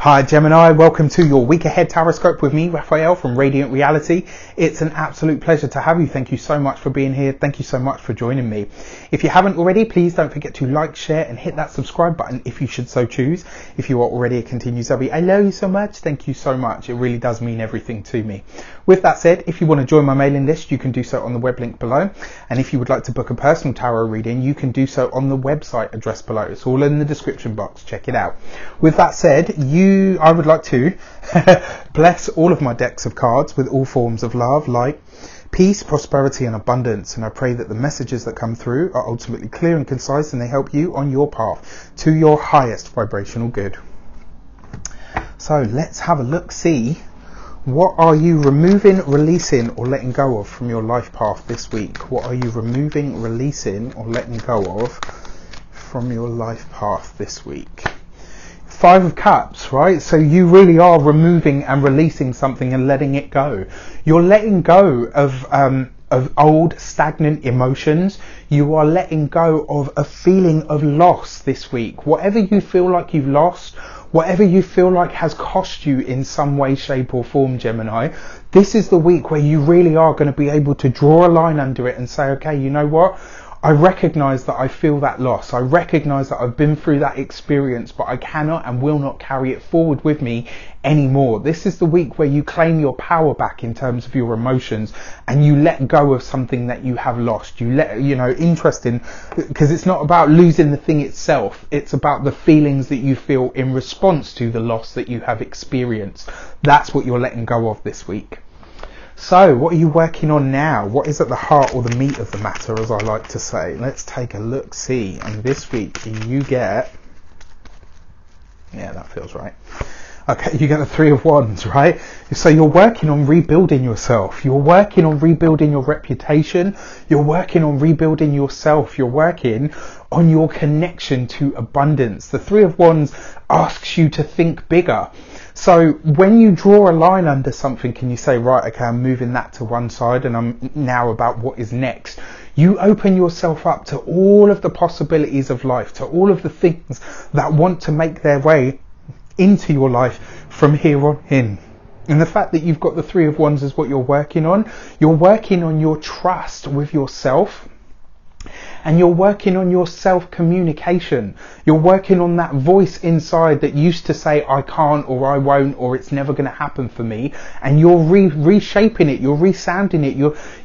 Hi Gemini, welcome to your week ahead horoscope with me, Raphael from Reydiant Reality. It's an absolute pleasure to have you. Thank you so much for being here. Thank you so much for joining me. If you haven't already, please don't forget to like, share and hit that subscribe button if you should so choose. If you are already a continued subby, I love you so much. Thank you so much. It really does mean everything to me. With that said, if you want to join my mailing list, you can do so on the web link below. And if you would like to book a personal tarot reading, you can do so on the website address below. It's all in the description box. Check it out. With that said, I would like to bless all of my decks of cards with all forms of love, light, peace, prosperity and abundance. And I pray that the messages that come through are ultimately clear and concise and they help you on your path to your highest vibrational good. So let's have a look, see what are you removing, releasing or letting go of from your life path this week? What are you removing, releasing or letting go of from your life path this week? Five of Cups, right? So you really are removing and releasing something and letting it go. You're letting go of old stagnant emotions. You are letting go of a feeling of loss this week. Whatever you feel like you've lost, whatever you feel like has cost you in some way, shape or form, Gemini, this is the week where you really are going to be able to draw a line under it and say, okay, you know what? I recognise that I feel that loss. I recognise that I've been through that experience, but I cannot and will not carry it forward with me anymore. This is the week where you claim your power back in terms of your emotions and you let go of something that you have lost. Interesting, because it's not about losing the thing itself. It's about the feelings that you feel in response to the loss that you have experienced. That's what you're letting go of this week. So what are you working on now? What is at the heart or the meat of the matter, as I like to say? Let's take a look, see. And this week you get, yeah, that feels right. Okay, you get the Three of Wands, right? So you're working on rebuilding yourself. You're working on rebuilding your reputation. You're working on rebuilding yourself. You're working on your connection to abundance. The Three of Wands asks you to think bigger. So when you draw a line under something and you say, right, okay, I'm moving that to one side and I'm now about what is next, you open yourself up to all of the possibilities of life, to all of the things that want to make their way into your life from here on in. And the fact that you've got the Three of Wands is what you're working on. You're working on your trust with yourself. And you're working on your self-communication. You're working on that voice inside that used to say, I can't, or I won't, or it's never going to happen for me. And you're reshaping it. You're resounding it.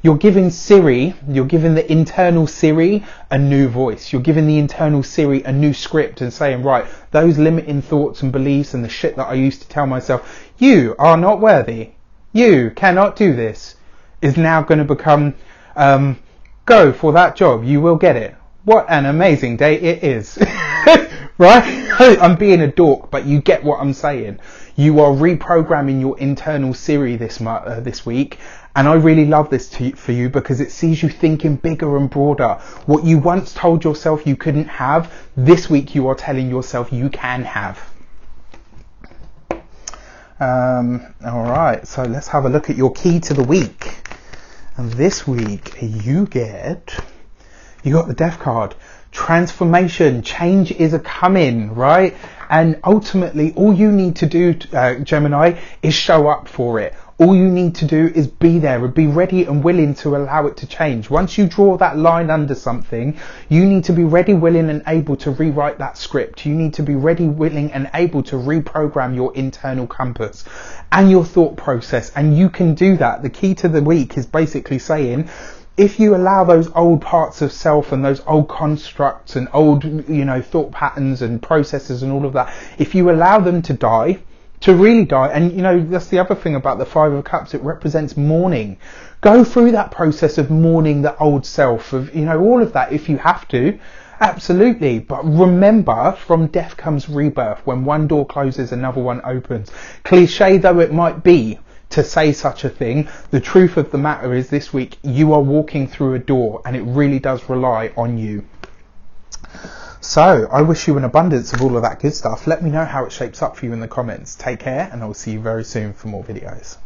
You're giving Siri, you're giving the internal Siri a new voice. You're giving the internal Siri a new script and saying, right, those limiting thoughts and beliefs and the shit that I used to tell myself, you are not worthy, you cannot do this, is now going to become, go for that job, you will get it. What an amazing day it is. Right? I'm being a dork, but you get what I'm saying. You are reprogramming your internal Siri this week. And I really love this for you because it sees you thinking bigger and broader. What you once told yourself you couldn't have, this week you are telling yourself you can have. All right, so let's have a look at your key to the week. And this week you got the Death card. Transformation, change is a coming, right? And ultimately all you need to do, Gemini, is show up for it. All you need to do is be there and be ready and willing to allow it to change. Once you draw that line under something, you need to be ready, willing and able to rewrite that script. You need to be ready, willing and able to reprogram your internal compass and your thought process. And you can do that. The key to the week is basically saying, if you allow those old parts of self and those old constructs and old, thought patterns and processes and all of that, if you allow them to die, to really die, and that's the other thing about the Five of Cups, it represents mourning. Go through that process of mourning the old self, of all of that if you have to, absolutely. But remember, from death comes rebirth. When one door closes, another one opens. Cliche though it might be to say such a thing, the truth of the matter is this week you are walking through a door and it really does rely on you. So I wish you an abundance of all of that good stuff. Let me know how it shapes up for you in the comments. Take care and I will see you very soon for more videos.